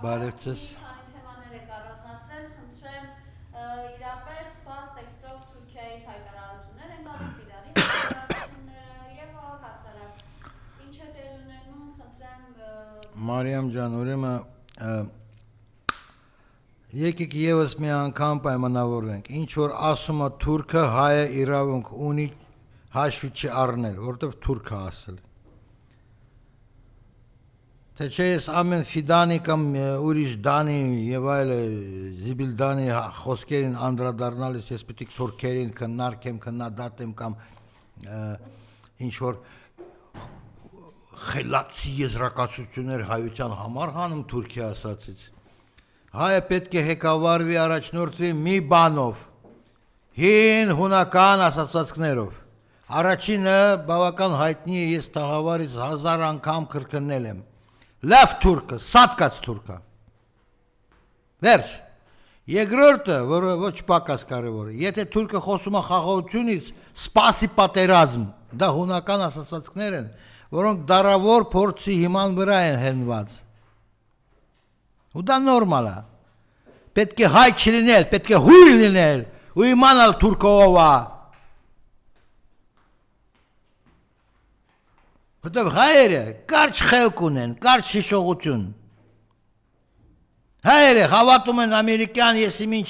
Բարևձեզ։ Քանի թեմաներ եք առանձնացրել, խնդրեմ իրապես բաց տեքստով Թուրքիայից հայտարարություններ են գալիս Իրանի հայտարարությունները եւ որ հասարակ ինչ է տեղի ունենում, խնդրեմ Մարիամ ջան, ուրեմն եկեք եւս մի անգամ պայմանավորվենք, ինչ որ ասում է թուրքը, հայը իրավունք ունի հաշվի չառնել, որովհետեւ թուրքը ասել։ Թե չէ ես ամեն ֆիդանի կամ ուրիշ դանի եւ այլ զիբիլ դանի խոսքերին անդրադառնալիս ես պետք է թուրքերին քննարկեմ, քննադատեմ կամ ինչ որ խելացի եզրակացություններ հայության համար հանում Թուրքիա ասացից։ Հայը պետք է հեկավարվի առաջնորդվի մի բանով, հին հունական ասացվածքներով։ Առաջինը բավական հայտնի է, ես տաղավարից 1000 անգամ կրկնել եմ։ Լավ թուրքը, սատկած թուրքը։ Վերջ։ Երկրորդը, որը ոչ պակաս կարևոր է, եթե թուրքը խոսում է խաղաղությունից, սպասի պատերազմ, դա հունական ասացվածքներ են, որոնք դարավոր փորձի հիման վրա են հենված։ Ու դա նորմալ է։ Պետք է հայ չլինել, պետք է հույր լինել, ու իմանալ թուրքը ով է։ Որտեւ հայերը կարճ խելք ունեն, կարճ հիշողություն։ Հայերը հավատում են ամերիկյան եսիմինչ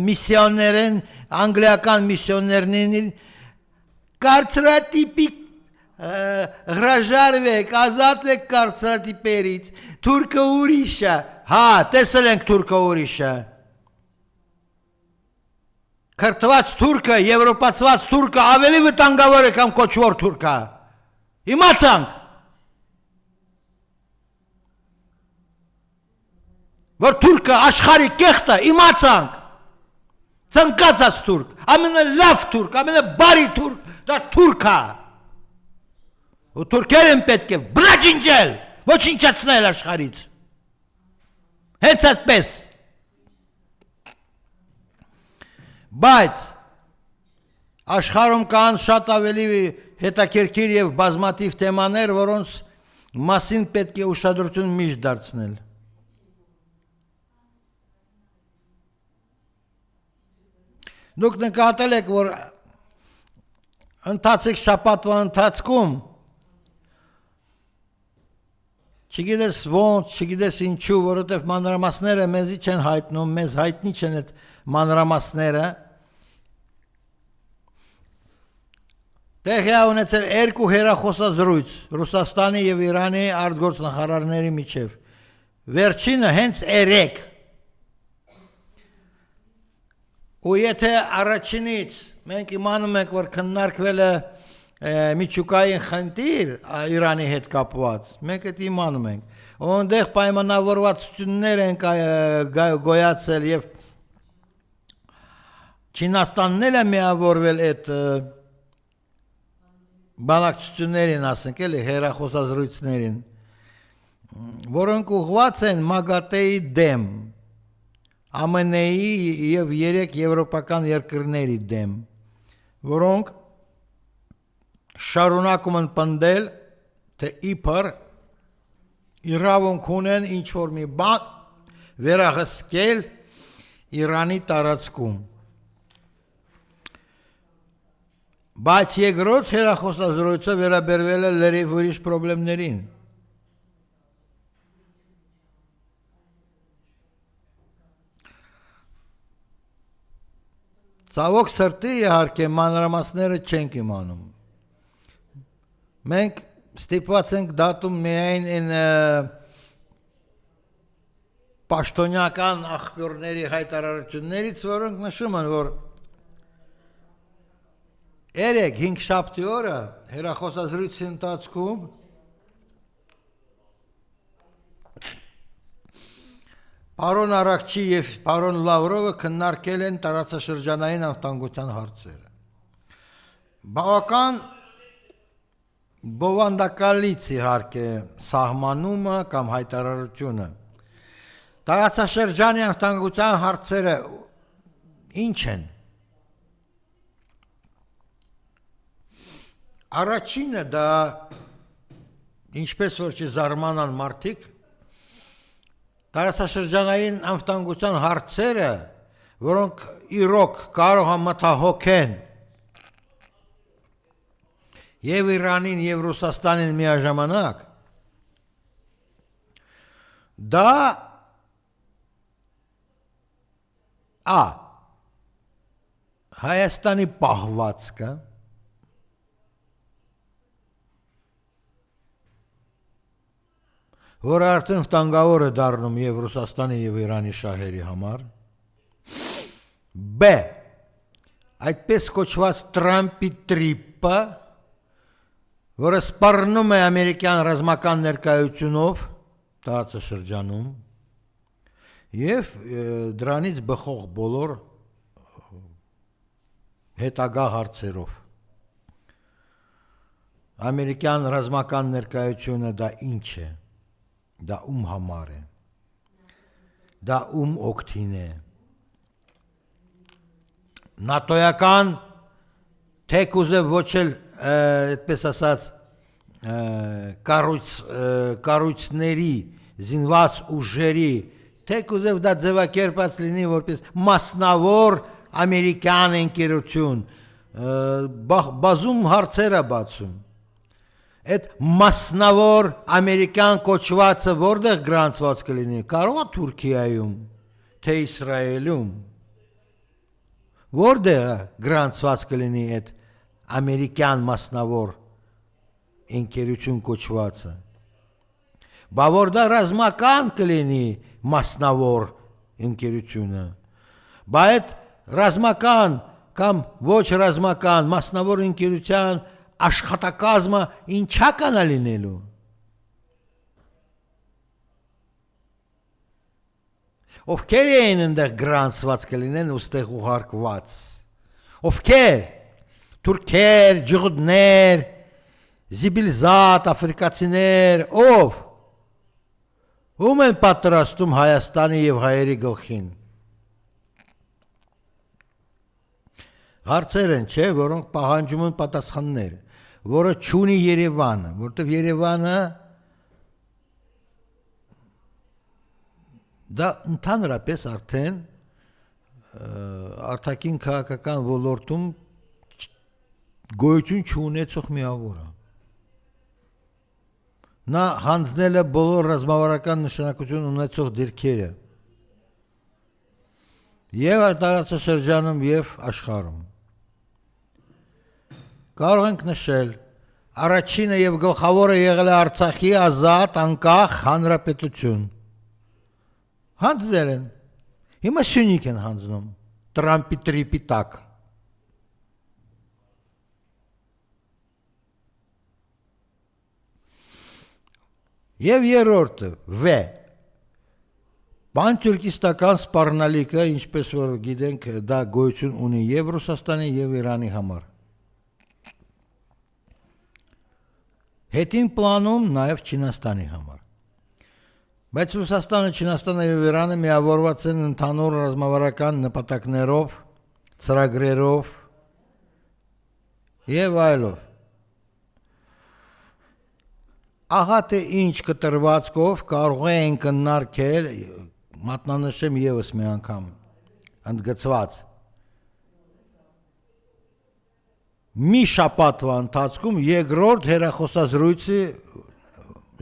միսիոներեն, անգլիական միսիոներներին կարծրատիպիկ հրաժարվեք, ազատվեք կարծրատիպերից, թուրքը ուրիշ է, հա, տեսել ենք թուրքը ուրիշ է։ Քրթված թուրքը, եվրոպացված թուրքը ավելի վտանգավոր է կամ կոչվոր թուրքը։ Իմացանք։ Որ թուրքը աշխարհի կեղտը, իմացանք։ Ցանկացած թուրք, ամենալավ թուրք, ամենաբարի թուրք, դա թուրք է։ Ու թուրքերեն պետք է բրաջինջել, ոչնչացնել աշխարհից։ Հենց այդպես։ Բայց աշխարհում կան շատ ավելի հետաքրքիր եւ բազմաթիվ թեմաներ, որոնց մասին պետք է ուշադրություն միշտ դարձնել։ Դուք նկատել եք, որ ընթացիկ շաբաթվա ընթացքում չգիտես ոնց, չգիտես ինչու, որովհետև մանրամասները մեզի չեն հայտնում, մեզ հայտնի չեն այդ մանրամասները։ Տեղի ունեցել երկու հեռախոսազրույց Ռուսաստանի եւ Իրանի արտգործնախարարների միջև։ Վերջինը հենց երեք։ Ու եթե առաջինից մենք իմանում ենք, որ քննարկվել է միջուկային խնդիր Իրանի հետ կապված, մենք այդ իմանում ենք։ Որտեղ պայմանավորվածություններ են գոյացել եւ Չինաստանն էլ է միավորվել այդ բանակցություններին, ասենք էլի, հեռախոսազրույցներին, որոնք ուղղված են ՄԱԳԱՏԷ-ի դեմ, ԱՄՆ-ի եւ 3 եվրոպական երկրների դեմ, որոնք շարունակում են պնդել, թե իբր իրավունք ունեն ինչ-որ մի բան վերահսկել Իրանի տարածքում։ Բայց երկրորդ հեռախոսազրույցը վերաբերվել է լրիվ ուրիշ խնդիրներին։ Ցավոք սրտի իհարկե մանրամասները չենք իմանում։ Մենք ստիպված ենք դատում միայն այն պաշտոնյական աղբյուրների հայտարարություններից, որոնք նշում են, որ 3-5 շաբթի օրը հեռախոսազրույցի ընթացքում պարոն Արաքչի եւ պարոն Լավրովը քննարկել են տարածաշրջանային անվտանգության հարցերը։ Բավական բովանդակալից իհարկե սահմանումը կամ հայտարարությունը։ Տարածաշրջանի անվտանգության հարցերը ինչ են։ Առաջինը դա ինչպես որ չզարմանան մարդիկ, տարածաշրջանային անվտանգության հարցերը, որոնք իրոք կարող են մտահոգեն եւ Իրանին եւ Ռուսաստանին միաժամանակ, դա Հայաստանի պահվածքը, որը արդեն վտանգավոր է դառնում եւ Ռուսաստանի եւ Իրանի շահերի համար, B. Այդպես կոչված Տրամպի տրիպը, որը սպառնում է ամերիկյան ռազմական ներկայությունով տարածաշրջանում եւ դրանից բխող բոլոր հետագա հարցերով։ Ամերիկյան ռազմական ներկայությունը դա ինչ է, դա ում համար է, դա ում օգտին է, նատոյական թեկուզև ոչ էլ այդպես ասած կառույցների զինված ուժերի թեկուզև դա ձևակերպած լինի որպես մասնավոր ամերիկյան ընկերություն, բազում հարցեր է բացում։ Այդ մասնավոր ամերիկյան կոչվածը որտեղ գրանցված կլինի, կարող է Թուրքիայում, թե Իսրայելում, որտեղ գրանցված կլինի այդ ամերիկյան մասնավոր ընկերություն կոչվածը, բա որ դա ռազմական կլինի մասնավոր ընկերությունը, բա այդ ռազմական կամ ոչ ռազմական մասնավոր ընկերության աշխատակազմը ինչա կանա լինելու։ Ովքեր էին այնտեղ գրանցված կլինեն ուստեղ ուղարկված, ովքեր, թուրքեր, ջղուդներ, զիբիլզատ, աֆրիկացիներ, ով, ում են պատրաստում Հայաստանի և հայերի գլխին։ Հարցեր են, չէ, որոնք պահանջում են պատասխաններ, որը չունի Երևանը, որտև Երևանը դա ընդհանրապես արդեն արտաքին քաղաքական ոլորտում գոյություն չունեցող միավոր է։ Նա հանձնել է բոլոր ռազմավարական նշանակություն ունեցող դիրքերը և տարածաշրջանում և աշխարհում։ Կարող ենք նշել, առաջինը և գլխավորը եղել է Արցախի ազատ անկախ հանրապետություն։ Հանձնել են, հիմա Սյունիք են հանձնում, Տրամպի տրիպի տակ։ Եվ երրորդը, V. Պանթյուրքիստական սպառնալիքը, ինչպես որ գիտենք, դա գոյություն ունի և Ռուսաստանի և Իրանի համար։ Հետին պլանում նաև Չինաստանի համար։ Բայց Ռուսաստանը, Չինաստանը և Իրանը միավորված են ընդհանուր ռազմավարական նպատակներով, ծրագրերով և այլով։ Ահա թե ինչ կտրվածքով կարող են կնարկել, մատնանշեմ ևս մի անգամ, ընդգծված, մի շաբաթվա ընթացքում երկրորդ հեռախոսազրույցի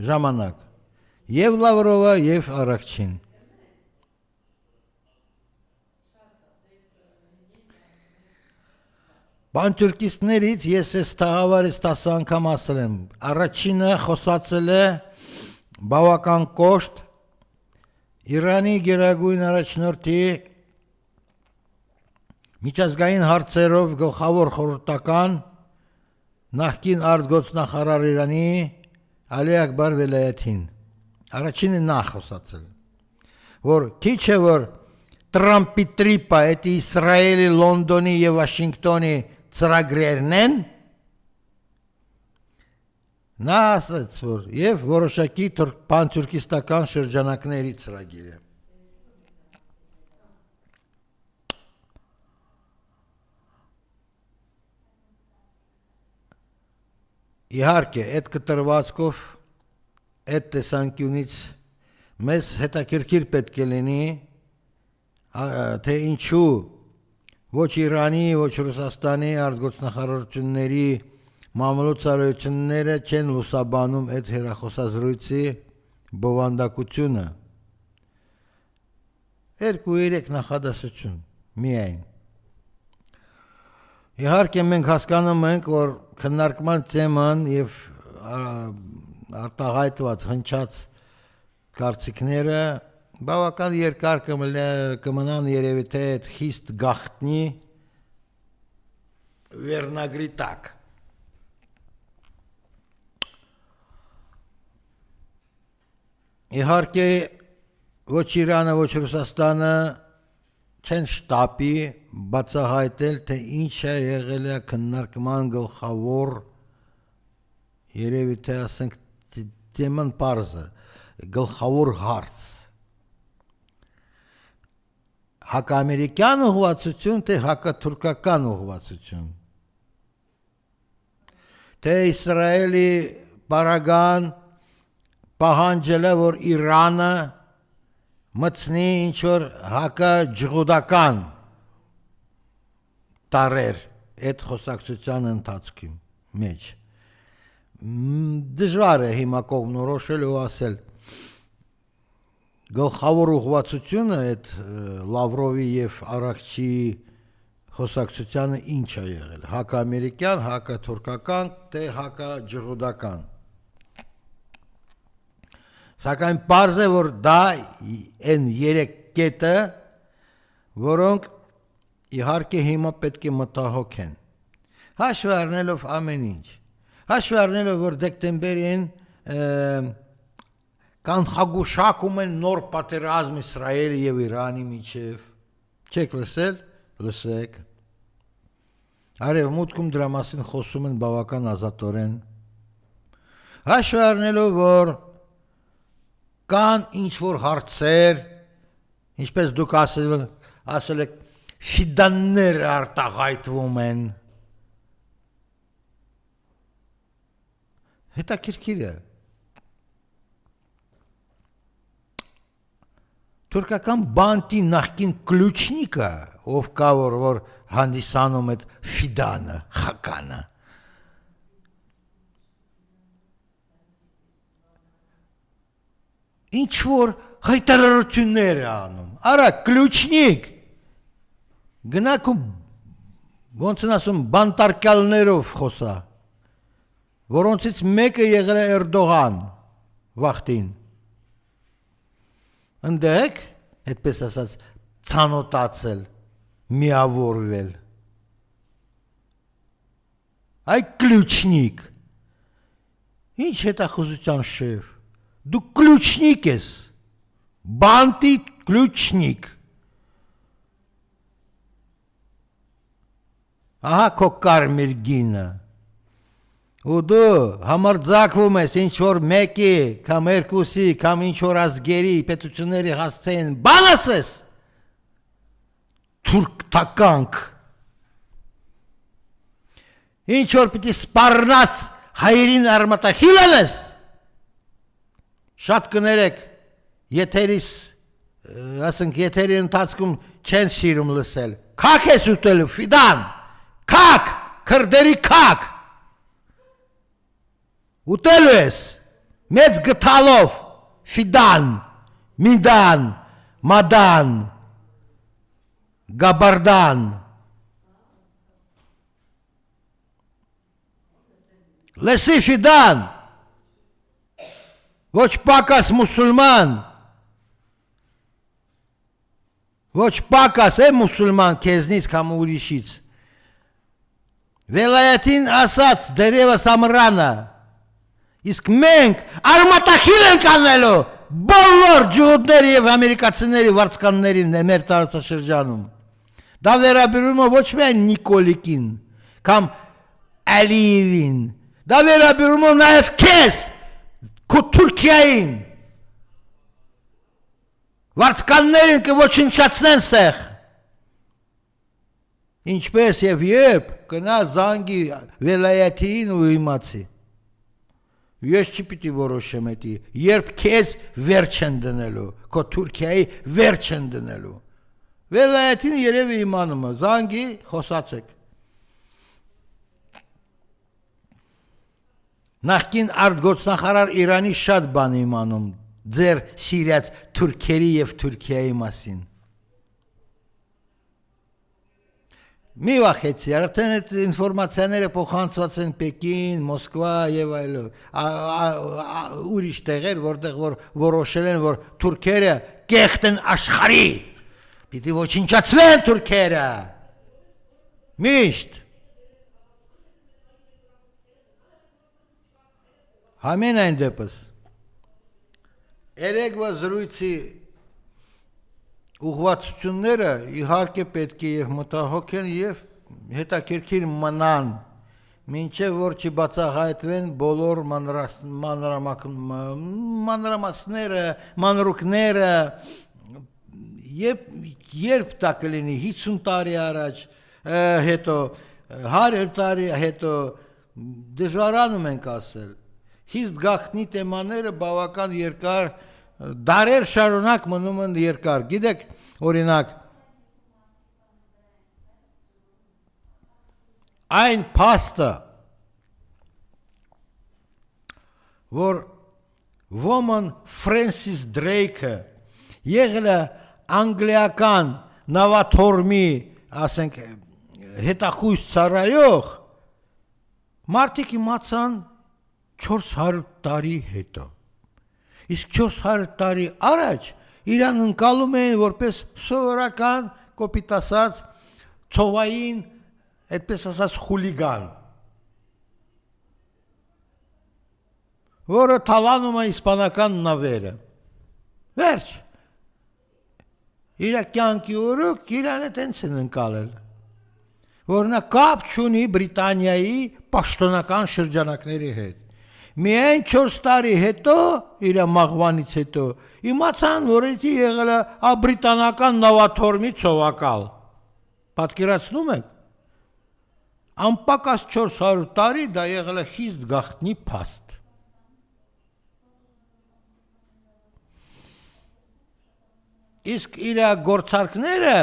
ժամանակ, և Լավրովը, և Արաքչին։ Պանթյուրքիստներից ես ես տաղավարից 10 անգամ ասել եմ, առաջինը խոսացել է բավական կոշտ Իրանի գերագույն առաջնորդի միջազգային հարցերով գլխավոր խորհրդական նախկին արտգործնախարար Իրանի Ալի Ակբար Վելայաթին, առաջինը նա խոսացել, որ քիչ է որ Տրամպի տրիպը այդ Իսրայելի, Լոնդոնի և Վաշինգտոնի ծրագրերն են, նա ասաց, որ և որոշակի պանթյուրքիստական շրջանակների ծրագիր է։ Իհարկե, այդ կտրվածքով, այդ տեսանկյունից մեզ հետաքրքիր պետք է լինի թե ինչու ոչ Իրանի, ոչ Ռուսաստանի արտգործնախարարությունների մամլոյցարությունները չեն լուսաբանում այդ հեռախոսազրույցի բովանդակությունը։ 2-3 նախադասություն միայն։ Իհարկե մենք հասկանում ենք, որ քննարկման թեման եւ արտահայտված հնչած կարծիքները բավական երկար կմնան երևի թե այդ խիստ գաղտնի վերնագրի տակ։ Իհարկե ոչ Իրանը, ոչ Ռուսաստանը չեն շտապի բացահայտել, թե ինչ է եղել է քննարկման գլխավոր, երևի թե ասենք թեման պարզը, գլխավոր հարց։ Հակաամերիկյան ուղղվածություն, թե հակաթուրքական ուղղվածություն։ Թե Իսրայելի պարագան պահանջել է, որ Իրանը մտցնի ինչ-որ հակաջղուդական տարեր այդ խոսակցության ընթացքի մեջ։ Դժվար է հիմա կողմնորոշել ու ասել գլխավոր ուղղվածությունը այդ Լավրովի եւ Արաքչիի խոսակցությանը ինչ է եղել, հակաամերիկյան, հակաթուրքական, թե հակաջղուդական։ Սակայն պարզ է, որ դա են 3 կետը, որոնք իհարկե հիմա պետք է մտահոգ են։ Հաշվի առնելով ամեն ինչ։ Հաշվի առնելով, որ դեկտեմբերին կանխագուշակում են նոր պատերազմ Իսրայելի եւ Իրանի միջև։ Չեք լսել, լսեք։ Արևմուտքում դրա մասին խոսում են բավական ազատորեն։ Հաշվի առնելով, որ կան ինչ-որ հարցեր, ինչպես դուք ասել եք, ֆիդաններ արտահայտվում են։ Հետաքրքիր է։ Թուրքական բանտի նախկին կլուչնիկը, ով կա որ հանդիսանում այդ ֆիդանը, խականը։ Ինչ-որ հայտարարություններ է անում։ Արա, կլուչնիկ, գնաք ու ոնց են ասում, բանտարկյալներով խոսա, որոնցից մեկը եղել է Էրդողան վախտին։ Ընդեք, հետպես ասած, ցանոթացել, միավորվել։ Այ կլուչնիկ, ինչ հետախուզության շեֆ, դու կլուչնիկ ես, բանտի կլուչնիկ։ Ահա քո կարմիր գինը։ Ու դու համարձակվում ես ինչ-որ մեկի, կամ երկուսի, կամ ինչ-որ ազգերի, պետությունների հասցեն, բան ասես, թուրք թականք։ Ինչ-որ պիտի սպառնաս հայերին արմատախիլ անես, շատ կներեք, եթերի ընթացքում չեն սիրում լսել, կակ ես ուտել ֆիդան, կակ, քրդերի կակ, ուտելու ես, մեծ գթալով, ֆիդան, միդան, մադան, գաբարդան, լսի ֆիդան, ոչ պակաս մուսուլման, ոչ պակաս է մուսուլման քեզնից կամ ուրիշից, վելայատին ասաց դերևս ամրանը, իսկ մենք արմատախիլ ենք անելու բոլոր ջուդների և ամերիկացիների վարձկաններին մեր տարածաշրջանում, դա վերաբերում է ոչ միայն Նիկոլիկին կամ Ալիևին, դա վերաբերում է նաև քեզ, քո Թուրքիային, վարձկաններին կոչնչացնեն ստեղ, ինչպես և երբ կնա զանգի վելայաթին ու իմացի, Ես չպիտի որոշեմ էդի, երբ քեզ վերջ են դնելու, քո Թուրքիայի վերջ են դնելու։ Վելայետին երևի իմանում է, զանգի խոսացեք։ Նախկին արտգործնախարար Իրանի շատ բան իմանում ձեր սիրած թուրքերի եւ Թուրքիայի մասին։ Մի վախեցի, արդեն այդ ինֆորմացիաները փոխանցված են Պեկին, Մոսկվա եւ այլն, ուրիշ տեղեր, որտեղ որ որոշել են, որ թուրքերը կեղտ են աշխարհի, պիտի ոչնչացվեն թուրքերը։ Միշտ։ Համենայն դեպս, երեկվա զրույցի ուղղվածությունները իհարկե պետք է եւ մտահոգ են եւ հետաքրքիր մնան, մինչեւ որ չբացահայտվեն բոլոր մանրամասները, մանրուքները, երբ դա կլինի 50 տարի առաջ, հետո 100 տարի հետո դժվարանում ենք ասել։ Հիստ գաղտնի թեմաները բավական երկար դարեր շարունակ մնում են երկար։ Գիտեք, օրինակ, այն փաստը, որ ոմն Ֆրենսիս Դրեյքը եղել է անգլիական նավաթորմի, ասենք, հետախույզ ծառայող, մարդիկ իմացան 400 տարի հետո։ Իսկ 400 տարի առաջ իրան ընկալում էին որպես սովորական, կոպիտ ասած, ցովային, այդպես ասած, խուլիգան, որը թալանում է իսպանական նավերը։ Վերջ։ Իր կյանքի օրոք իրան է տենց են ընկալել, որ նա կապ չունի Բրիտանիայի պաշտոնական շրջանակների հետ։ Միայն 4 տարի հետո, իր մահվանից հետո, իմացան, որ էդի եղել է բրիտանական նավաթորմի ցովակալ։ Պատկերացնում եք։ Անպակաս 400 տարի դա եղել է խիստ գաղտնի փաստ։ Իսկ իր գործարքները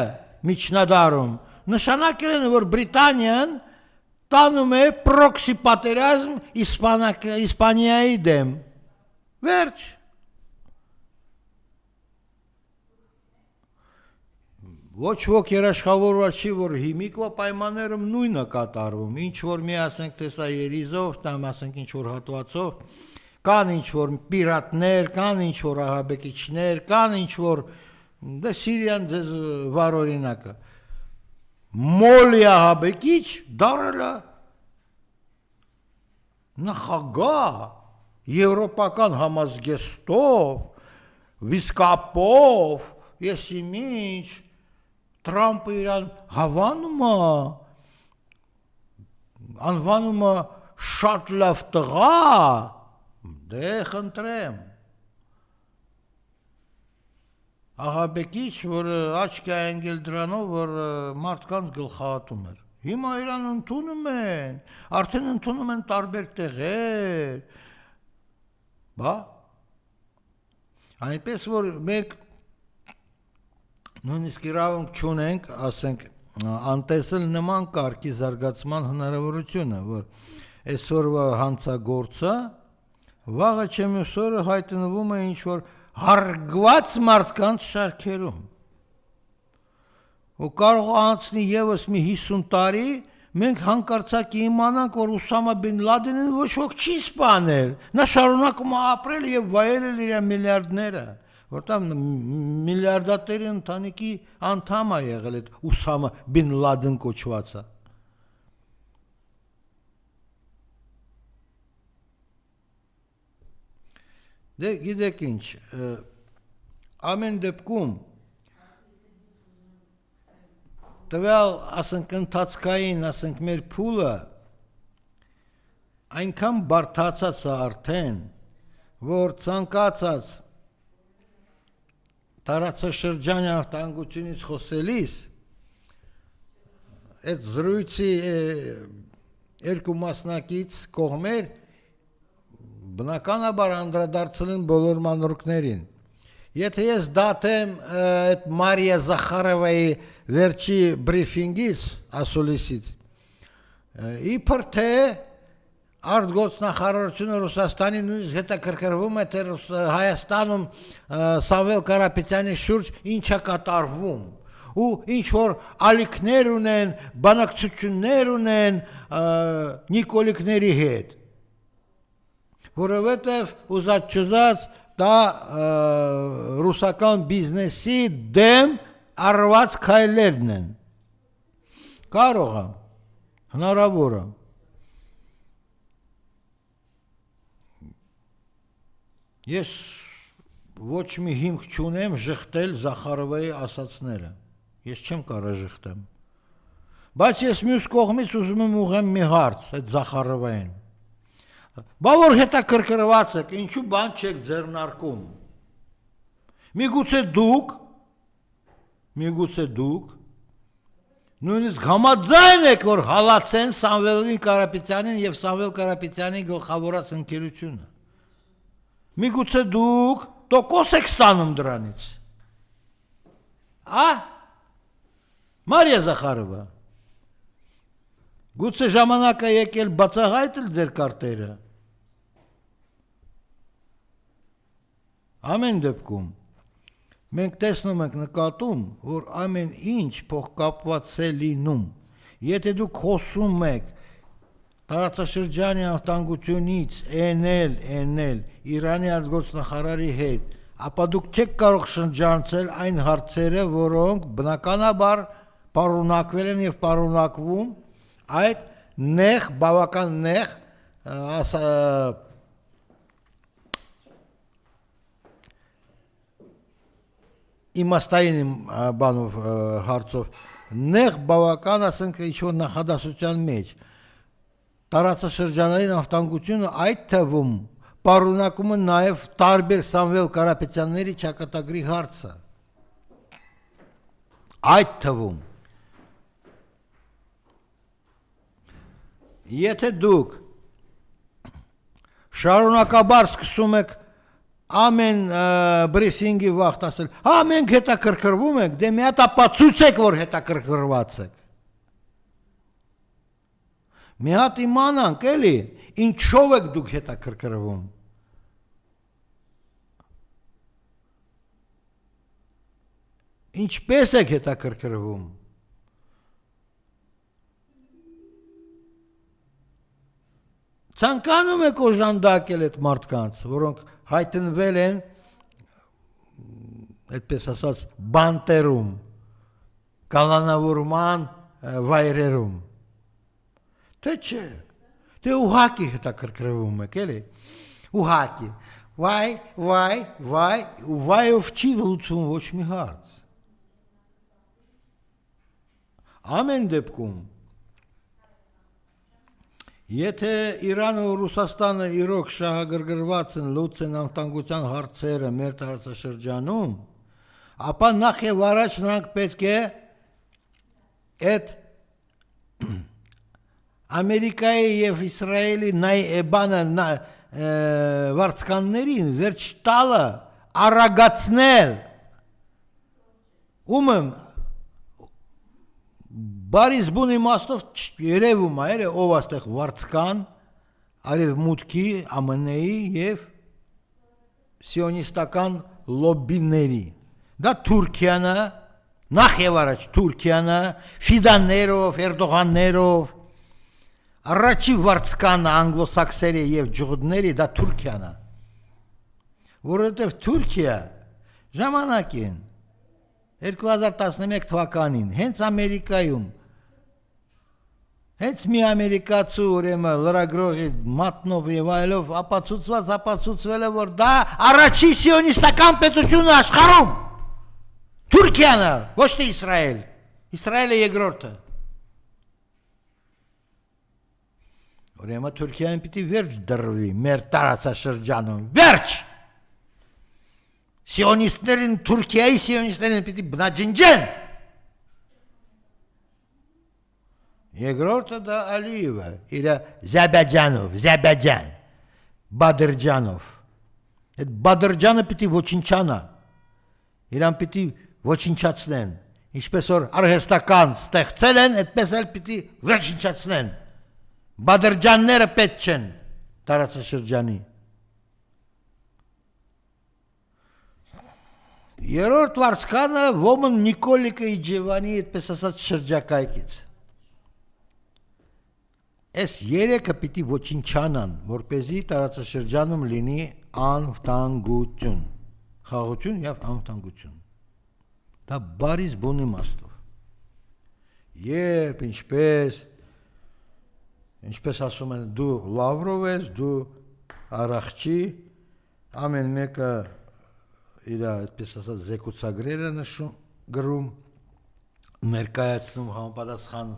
միջնադարում նշանակել են, որ Բրիտանիան տանում է պրոքսի պատերազմ Իսպանիայի դեմ։ Վերջ։ Ոչ ոք երաշխավորված չի, որ հիմիկվա պայմաններում նույնը կատարվում, ինչ որ մի ասենք տեսաերիզով, կամ ասենք ինչ որ հատվածով, կան ինչ որ պիրատներ, կան ինչ որ ահաբեկիչներ, կան ինչ որ դե Սիրիան ձեզ վառօրինակը։ Մոլի ահաբեկիչ դարել է նախագահ, եվրոպական համազգեստով, վիսկապով, եսի ինչ, Թրամփը իրան հավանում է, անվանում է շատ լավ տղա, դե խնդրեմ։ Ահաբեկիչ, որ աչք է ընկել դրանով, որ մարդկանց գլխահատում էր։ Հիմա իրան ընդունում են, արդեն ընդունում են տարբեր տեղեր, բա, այնպես, որ մենք նույնիսկ իրավունք չունենք, ասենք, անտեսել նման կարգի զարգացման հնարավորությունը, որ այսօրվա հանցագործը, վաղը չէ մյուս օրը հայտնվում է ինչ-որ հարգված մարդկանց շարքերում։ Ու կարող անցնի ևս մի 50 տարի, մենք հանկարծակի իմանանք, որ Ուսամա բին Լադենին ոչ ոք չի սպանել, նա շարունակում է ապրել և վայելել իր միլիարդները, որտեղ միլիարդատերի ընտանիքի անդամ է եղել այդ Ուսամա բին Լադեն կոչվածը։ Դե գիտեք ինչ, ամեն դեպքում տվյալ, ասենք, ընթացքային, ասենք, մեր փուլը այնքան բարդացած է արդեն, որ ցանկացած տարածաշրջանային անվտանգությունից խոսելիս այդ զրույցի երկու մասնակից կողմեր բնականաբար անդրադարձել են բոլոր մանրուքներին։ Եթե ես դատեմ այդ Մարիա Զախարովայի վերջի բրիֆինգից, ասուլիսից, իբր թե արտգործնախարարությունը Ռուսաստանի նույնիսկ հետաքրքրվում է, թե Հայաստանում Սամվել Կարապետյանի շուրջ ինչ է կատարվում, ու ինչ որ ալիքներ ունեն, բանակցություններ ունեն Նիկոլիկների հետ, որովհետև ուզած-չուզած դա ռուսական բիզնեսի դեմ արված քայլերն են։ Կարող է, հնարավոր է։ Ես ոչ մի հիմք չունեմ ժխտել Զախարովայի ասածները։ Ես չեմ կարող ժխտեմ։ Բայց ես մյուս կողմից ուզում եմ ուղղեմ մի հարց այդ Զախարովային։ Բա որ հետաքրքրված եք, ինչու բան չեք ձեռնարկում։ Միգուցե դուք նույնիսկ համաձայն եք, որ հալացեն Սամվել Կարապետյանին եւ Սամվել Կարապետյանի գլխավորած ընկերությունը։ Միգուցե դուք տոկոս եք ստանում դրանից։ Մարիա Զախարովա, գուցե ժամանակը եկել բացահայտել ձեր կարտերը։ Ամեն դեպքում մենք տեսնում ենք, նկատում, որ ամեն ինչ փոխկապված է լինում։ Եթե դուք խոսում եք տարածաշրջանի անվտանգությունից էնել Իրանի արտգործնախարարի հետ, ապա դուք չեք կարող շրջանցել այն հարցերը, որոնք բնականաբար պարունակվել են եւ պարունակվում այդ նեղ, բավական նեղ իմաստային բանով հարցով, նեղ բավական, ասենք, ինչ-որ նախադասության մեջ, տարածաշրջանային անվտանգությունը այդ թվում պարունակում է նաև տարբեր Սամվել Կարապետյանների ճակատագրի հարցը։ Այդ թվում։ Եթե դուք շարունակաբար սկսում եք ամեն բրիֆինգի վաղտ ասել, մենք հետաքրքրվում ենք, դե մի հատ ապացուցեք, որ հետաքրքրված եք։ Մի հատ իմանանք, էլի, ինչով եք դուք հետաքրքրվում։ Ինչպես եք հետաքրքրվում։ Ցանկանում եք օժանդակել այդ մարդկանց, որոնք հայտնվել են, այդպես ասած, բանտերում, կալանավորման վայրերում։ Թե չէ, թե ուղղակի հետաքրքրվում եք, էլի, ուղղակի, վայով չի լուծում ոչ մի հարց։ Ամեն դեպքում, եթե Իրանը ու Ռուսաստանը իրոք շահագրգռված են լուծեն անվտանգության հարցերը մեր տարածաշրջանում, ապա նախ եւ առաջ նրանք պետք է այդ Ամերիկայի եւ Իսրայելի վարձկաններին վերջ տալը արագացնել, ում բարիս բուն իմաստով երևում է, ով աստեղ վարձկան, արևմուտքի, ԱՄՆ-ի եւ սիոնիստական լոբբիների։ Դա Թուրքիան է, նախ եւ առաջ Թուրքիան է, Ֆիդաններով, Էրդողաններով, առաջի վարձկանը անգլոսաքսերի եւ ջուղդների դա Թուրքիան է, որովհետեւ Թուրքիա ժամանակին 2011 թվականին հենց Ամերիկայում հենց մի ամերիկացու ուրեմն լրագրողի մատնով եւ այլով ապացուցվել է, որ դա առաջի սիոնիստական պետությունը աշխարհում Թուրքիան է, ոչ թե Իսրայել։ Իսրայելը երկրորդը։ Ուրեմն Թուրքիան պիտի վերջ դրվի մեր տարածաշրջանում, վերջ։ Սիոնիստներին, Թուրքիայի սիոնիստներին պիտի բնաջնջեն։ Երկրորդը դա Ալիևը, իր Զաբաջանով, Զաբաջան, Բադրջանով։ Այդ Բադրջանը պիտի ոչնչանա։ Իրան պիտի ոչնչացնեն։ Ինչպես որ արհեստական ստեղծել են, այդպես էլ պիտի ոչնչացնեն։ Բադրջանները պետք չեն տարածաշրջանի։ Երրորդ վարձկանը ոմն Նիկոլիկը Իջևանի այդպես ասած շրջակայքից։ Այս երեքը պիտի ոչնչանան, որպեսզի տարածաշրջանում լինի անվտանգություն, խաղաղություն եւ անվտանգություն։ Դա բարիս բուն իմաստով։ Երբ ինչպես ասում են, դու Լավրով ես, դու Արախչի, ամեն մեկը իր այդպես ասած զեկուցագրերը նշում, գրում, ներկայացնում համապատասխան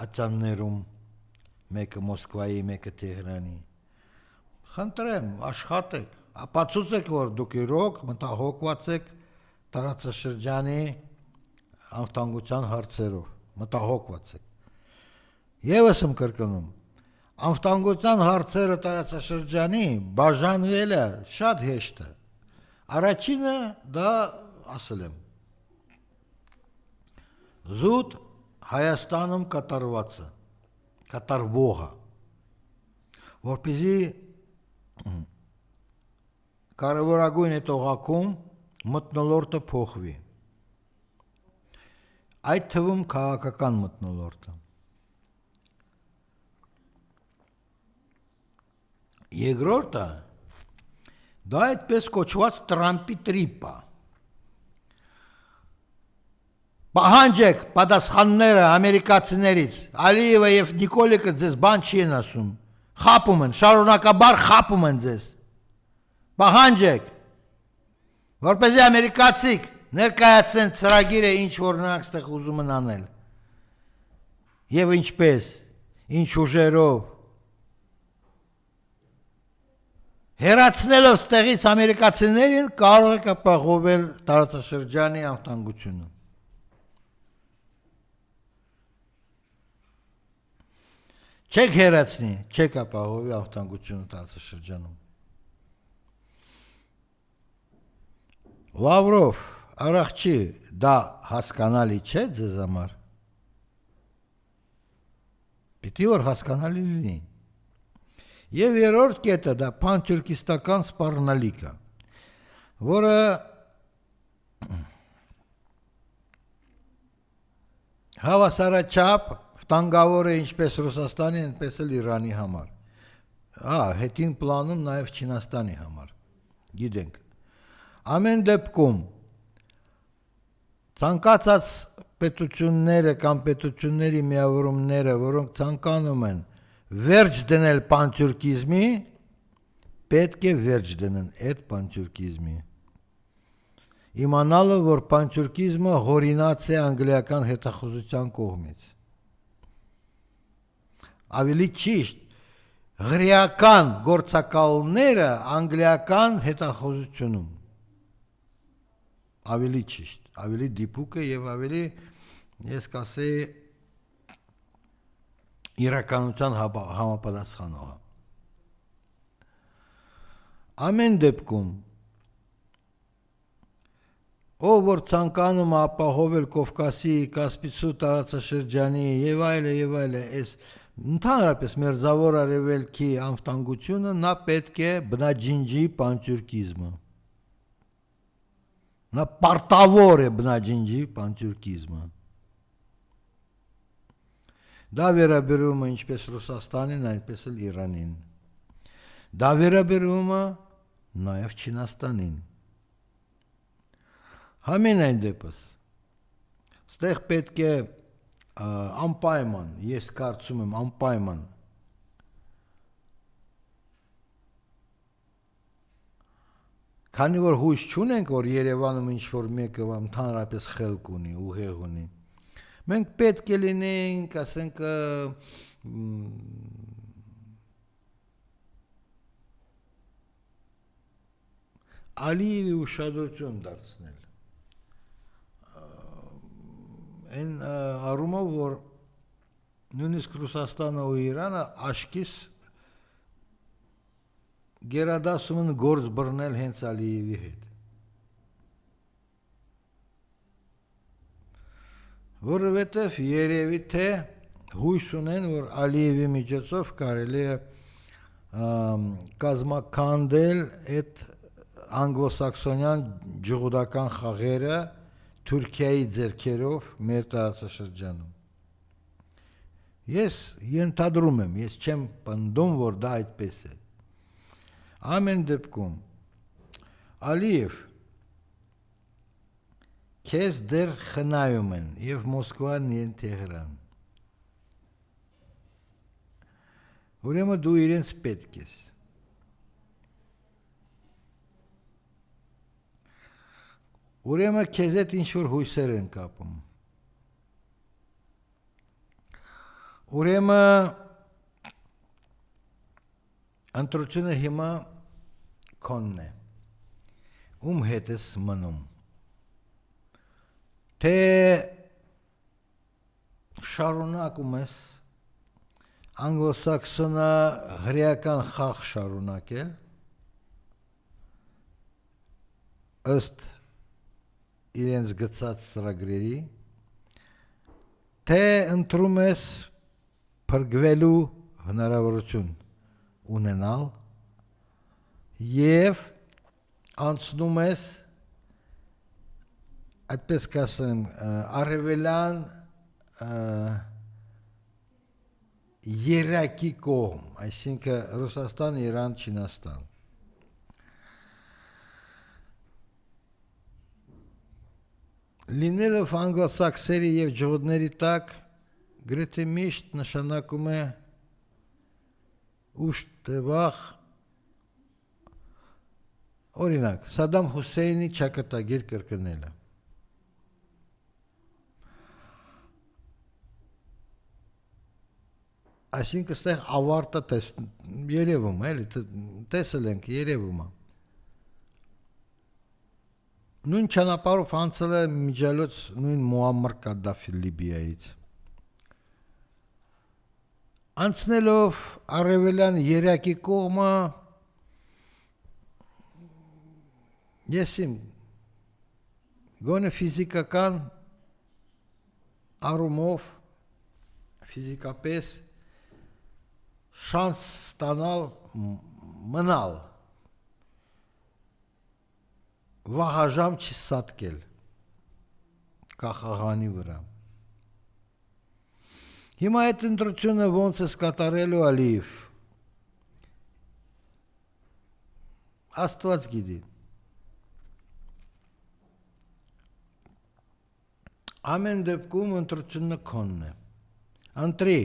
ատյաններում, մեկը Մոսկվայի, մեկը Տեհրանի։ Խնդրեմ, աշխատեք, ապացուցեք, որ դուք իրոք մտահոգված եք տարածաշրջանի անվտանգության հարցերով, մտահոգված եք։ Եվս եմ կրկնում, անվտանգության հարցերը տարածաշրջանի բաժանվելը շատ հեշտ է։ Առաջինը դա ասել եմ։ Զուտ Հայաստանում կատարվածը, կատարվողը, որպեսզի կարևորագույն այդ օղակում մթնոլորտը փոխվի։ Այդ թվում քաղաքական մթնոլորտը։ Երկրորդը դա այդպես կոչված Տրամպի տրիպ է։ Պահանջեք պատասխանները ամերիկացիներից, Ալիևը եւ Նիկոլիկը ձեզ բան չի են ասում, խապում են, շարունակաբար խապում են ձեզ։ Պահանջեք, որպեսզի ամերիկացիք ներկայացնեն ծրագիրը, ինչ որ նրանք ստեղ ուզում են անել։ Եվ ինչպես, ինչ ուժերով, հեռացնելով ստեղից ամերիկացիներին կարող եք ապահովել տարածաշրջանի անվտանգությունը։ Չեք հեռացնի, չեք ապահովի անվտանգությունը տարածաշրջանում։ Լավրով, Արախչի, դա հասկանալի չէ ձեզ համար։ Պիտի որ հասկանալի լինի։ Եվ երրորդ կետը դա պանթյուրքիստական սպառնալիքը, որը հավասարաչափ վտանգավոր է ինչպես Ռուսաստանի, այնպես էլ Իրանի համար։ Հետին պլանում նաև Չինաստանի համար։ Գիտենք։ Ամեն դեպքում ցանկացած պետությունները կամ պետությունների միավորումները, որոնք ցանկանում են վերջ դնել պանթյուրքիզմի, պետք է վերջ դնեն այդ պանթյուրքիզմի։ Իմանալը, որ պանթյուրքիզմը հորինած է անգլիական հետախուզության կողմից։ Ավելի ճիշտ, հրեական գործակալները անգլիական հետախուզությունում։ Ավելի ճիշտ, ավելի դիպուկ է եւ ավելի, ես կասեի, իրականության համապատասխանող է։ Ամեն դեպքում, ով որ ցանկանում ապահովել Կովկասի, Կասպիցու տարածաշրջանի եւ այլը, այս ընդհանրապես մերձավոր արևելքի անվտանգությունը, նա պետք է բնաջինջի պանթյուրքիզմը։ Նա պարտավոր է բնաջինջի պանթյուրքիզմը։ Դա վերաբերում է ինչպես Ռուսաստանին, այնպես էլ Իրանին։ Դա վերաբերում է նաև Չինաստանին։ Համենայն դեպս, ստեղ պետք է անպայման, ես կարծում եմ անպայման, քանի որ հույս չունենք, որ Երևանում ինչ-որ մեկը ընդհանրապես խելք ունի, ուղեղ ունի, մենք պետք է լինենք, ասենք, Ալիևի ուշադրություն դարձնել։ Այն առումով, որ նույնիսկ Ռուսաստանը ու Իրանը աշկիս գերադասում են գործ բռնել հենց Ալիևի հետ։ Որովհետև երևի թե հույս ունեն, որ Ալիևի միջոցով կարելի է կազմակերպել այդ անգլոսաքսոնյան ջհուդական խաղերը Թուրքիայի ձեռքերով մեր տարածաշրջանում։ Ես ենթադրում եմ, ես չեմ պնդում, որ դա այդպես է։ Ամեն դեպքում Ալիև քեզ դեռ խնայում են եւ Մոսկվան եւ Թեհրան։ Ուրեմն դու իրենց պետք ես։ Ուրեմն քեզ հետ ինչ-որ հույսեր են կապում։ Ուրեմն ընտրությունը հիմա քոնն է։ Ում հետ ես մնում։ Թե շարունակում ես անգլոսաքսոնա հրեական խաղ շարունակել ըստ իրենց գծած ծրագրերի, թե ընտրում ես փրկվելու հնարավորություն ունենալ եւ անցնում ես այդպես կասեմ արևելյան երակի կողմ, այսինքն Ռուսաստան, Իրան, Չինաստան։ Լինելով անգլոսաքսերի եւ ջհուդների տակ գրեթե միշտ նշանակում է ուշ թե վաղ օրինակ Սադամ Հուսեյնի ճակատագիր կրկնելը։ Այսինքն ստեղ ավարտը երևում է, էլի տեսել ենք երևում է։ Նույն ճանապարհով անցել է միջալոց նույն Մուամմար Կադդաֆի Լիբիայից։ Անցնելով արևելյան երակի կողմը ես իմ գոնե ֆիզիկական առումով ֆիզիկապես շանս ստանալ մնալ վահաժամ չսատկել կախաղանի վրա։ Հիմա այդ ընտրությունը ոնց է կատարելու Ալիև։ Աստված գիտի։ Ամեն դեպքում ընտրությունը քոնն է։ Ընտրի։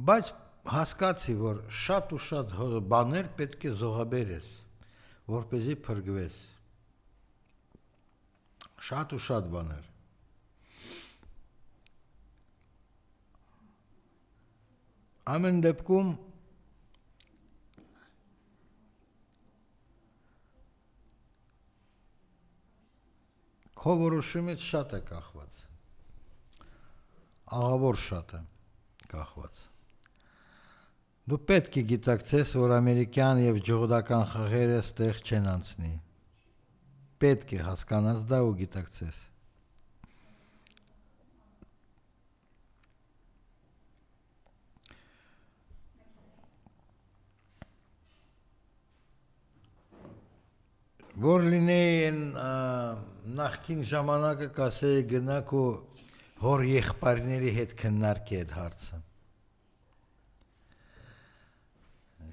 Բայց հասկացի, որ շատ ու շատ բաներ պետք է զոհաբերես, որպեսզի փրկվես։ Շատ ու շատ բաներ։ Ամեն դեպքում քո որոշումից շատ է կախված։ Աղավոր շատ է կախված։ Դու պետք է գիտակցես, որ ամերիկյան եւ ջհուդական խաղերը ստեղ չեն անցնի։ Պետք է հասկանաս դա ու գիտակցես։ Որ լինեին նախքին ժամանակը կասեի գնաք ու հոր եղբայրների հետ քննարկի այդ հարցը։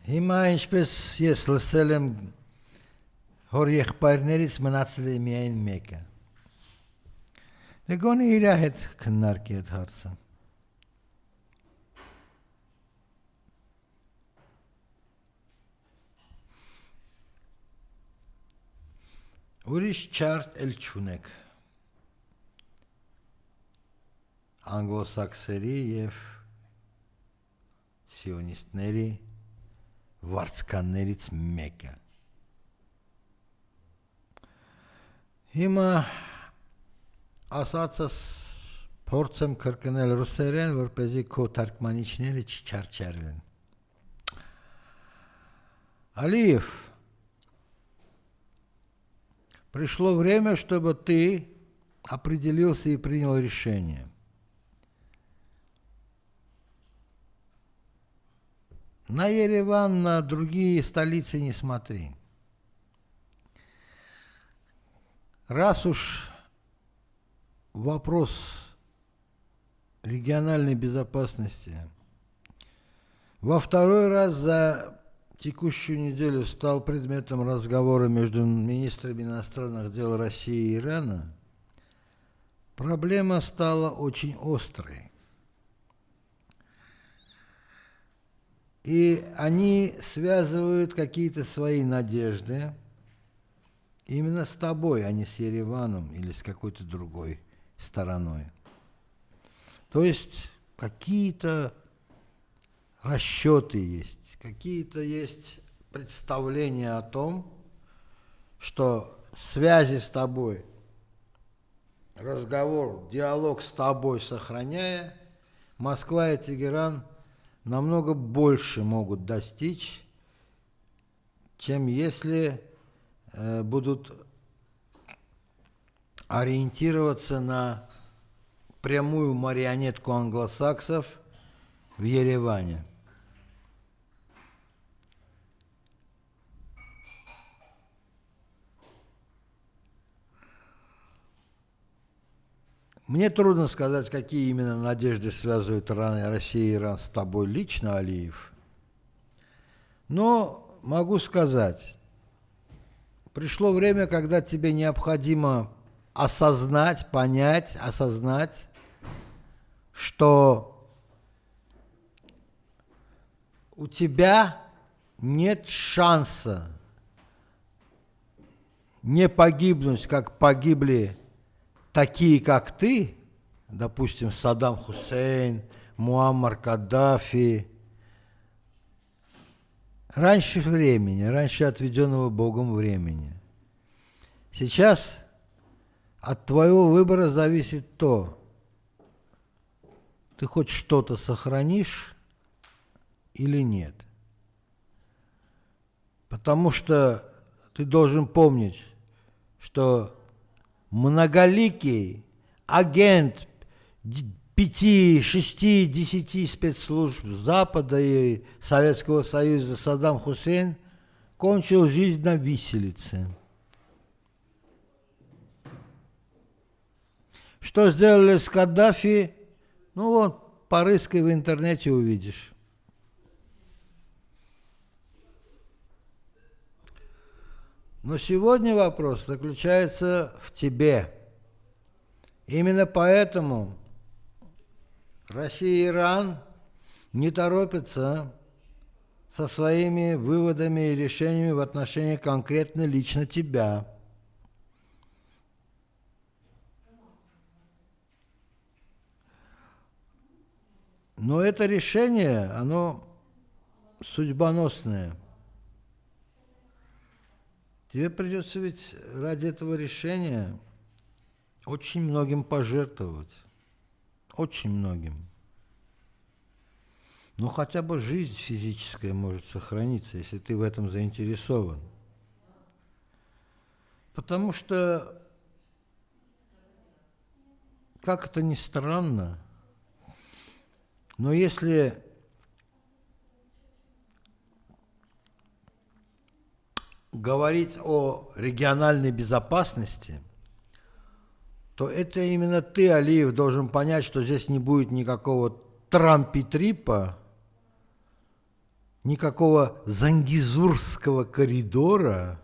Հիմա ինչպես ես լսել եմ հոր եղբայրներից մնացել է միայն մեկը։ Դե գոնե իր հետ քննարկի այդ հարցը։ Ուրիշ չարտ էլ չունեք անգլոսաքսերի եւ սիոնիստների վարձկաններից մեկը։ Հիմա ասածս փորձեմ կրկնել ռուսերեն, որպեսզի քո թարգմանիչները չչարչարվեն։ Алиев, пришло время, чтобы ты определился и принял решение. На Ереван, на другие столицы не смотри. Раз уж вопрос региональной безопасности во второй раз за текущую неделю стал предметом разговора между министрами иностранных дел России и Ирана, проблема стала очень острой. И они связывают какие-то свои надежды именно с тобой, а не с Ереваном или с какой-то другой стороной. То есть какие-то расчеты есть, какие-то есть представления о том, что связи с тобой, разговор, диалог с тобой сохраняя, Москва и Тегеран намного больше могут достичь, чем если будут ориентироваться на прямую марионетку англосаксов в Ереване. Мне трудно сказать, какие именно надежды связывают Россию и Иран с тобой лично, Алиев. Но могу сказать, пришло время, когда тебе необходимо осознать, понять, осознать, что у тебя нет шанса не погибнуть, как погибли такие, как ты, допустим, Саддам Хусейн, Муаммар Каддафи, раньше времени, раньше отведенного Богом времени. Сейчас от твоего выбора зависит то, ты хоть что-то сохранишь или нет. Потому что ты должен помнить, что многоликий агент 5, 6, 10 спецслужб Запада и Советского Союза Саддам Хусейн кончил жизнь на виселице. Что сделали с Каддафи? Ну вот, порыскай в интернете, увидишь. Но сегодня вопрос заключается в тебе. Именно поэтому Россия и Иран не торопятся со своими выводами и решениями в отношении конкретно лично тебя. Но это решение, оно судьбоносное. Тебе придется ведь ради этого решения очень многим пожертвовать. Очень многим. Ну, хотя бы жизнь физическая может сохраниться, если ты в этом заинтересован. Потому что, как это ни странно, но если говорить о региональной безопасности, то это именно ты, Алиев, должен понять, что здесь не будет никакого трампи-трипа, никакого зангизурского коридора,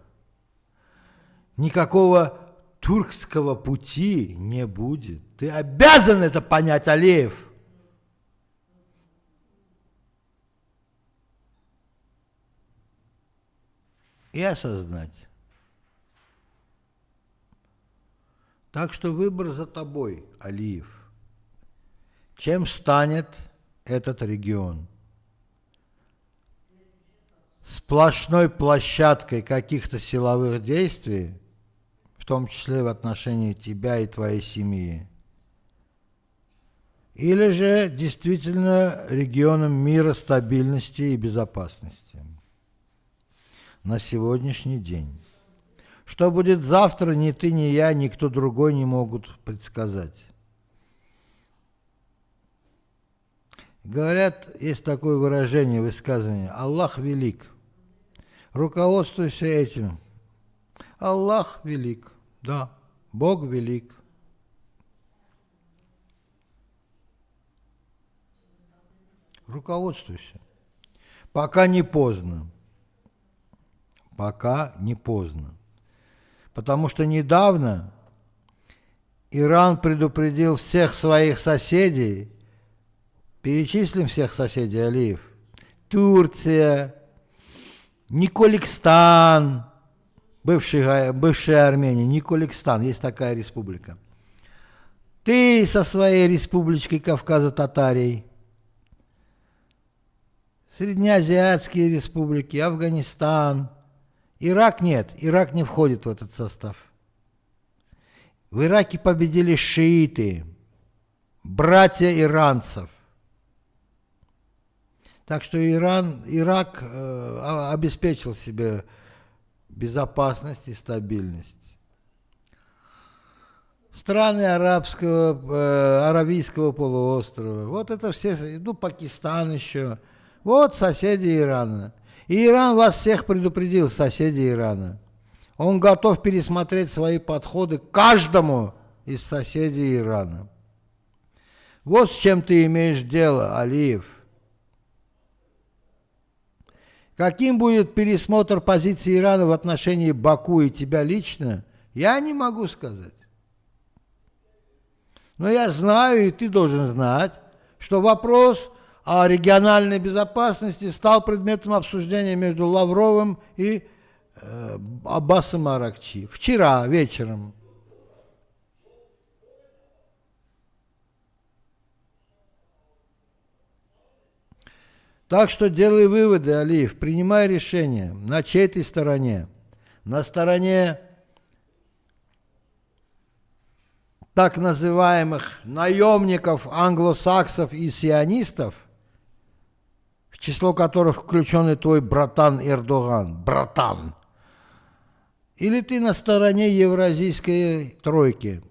никакого туркского пути не будет. Ты обязан это понять, Алиев. И осознать. Так что выбор за тобой, Алиев. Чем станет этот регион? Сплошной площадкой каких-то силовых действий, в том числе в отношении тебя и твоей семьи? или же действительно регионом мира, стабильности и безопасности на сегодняшний день. Что будет завтра, ни ты, ни я, никто другой не могут предсказать. Говорят, есть такое выражение, высказывание: Аллах велик. Руководствуйся этим. Аллах велик. Да, Бог велик. Руководствуйся. Пока не поздно. Пока не поздно. Потому что недавно Иран предупредил всех своих соседей, перечислим всех соседей, Алиев: Турция, Николикстан, бывшая Армения, Николикстан, есть такая республика. Ты со своей республичкой Кавказа-Татарии, Среднеазиатские республики, Афганистан. Ирак нет, Ирак не входит в этот состав. В Ираке победили шииты, братья иранцев. Так что Ирак обеспечил себе безопасность и стабильность. Страны Аравийского полуострова, вот это все, Пакистан еще, вот соседи Ирана. И Иран вас всех предупредил, соседи Ирана. Он готов пересмотреть свои подходы к каждому из соседей Ирана. Вот с чем ты имеешь дело, Алиев. Каким будет пересмотр позиции Ирана в отношении Баку и тебя лично, я не могу сказать. Но я знаю, и ты должен знать, что вопрос о региональной безопасности стал предметом обсуждения между Лавровым и Аббасом Аракчи вчера вечером. Так что делай выводы, Алиев, принимай решение, на чьей ты стороне. На стороне так называемых наемников, англосаксов и сионистов, в число которых включен и твой братан Эрдоган, братан. Или ты на стороне евразийской тройки,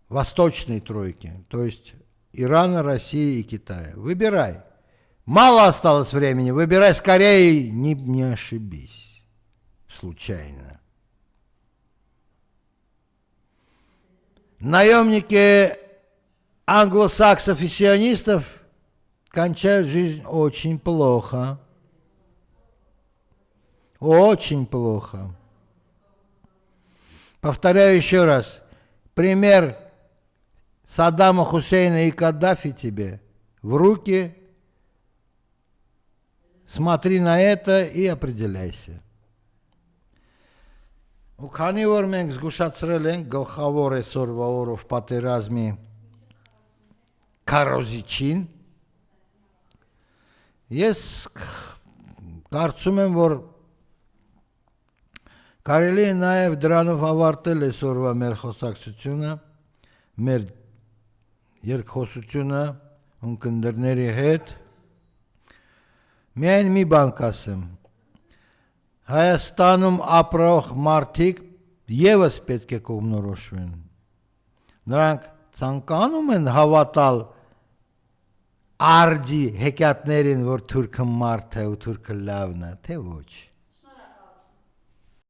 восточной тройки, то есть Ирана, России и Китая. Выбирай. Мало осталось времени, выбирай скорее, не ошибись случайно. Наемники англосаксов и сионистов кончают жизнь очень плохо. Очень плохо. Повторяю еще раз. Пример Саддама Хусейна и Каддафи тебе в руки. Смотри на это и определяйся. Ու քանի որ մենք զգուշացրել ենք գլխավոր այսօրվա օրով պատերազմի քարոզիչին, ես կարծում եմ, որ կարելի է նաև դրանով ավարտել այսօրվա մեր խոսակցությունը, մեր երկխոսությունը ունկնդրների հետ։ Միայն մի բան կասեմ. Հայաստանում ապրող մարդիկ ևս պետք է կողմնորոշվեն։ Նրանք ցանկանում են հավատալ արձի հեքիաթներին, որ թուրքը մարդ է ու թուրքը լավն է, թե ոչ։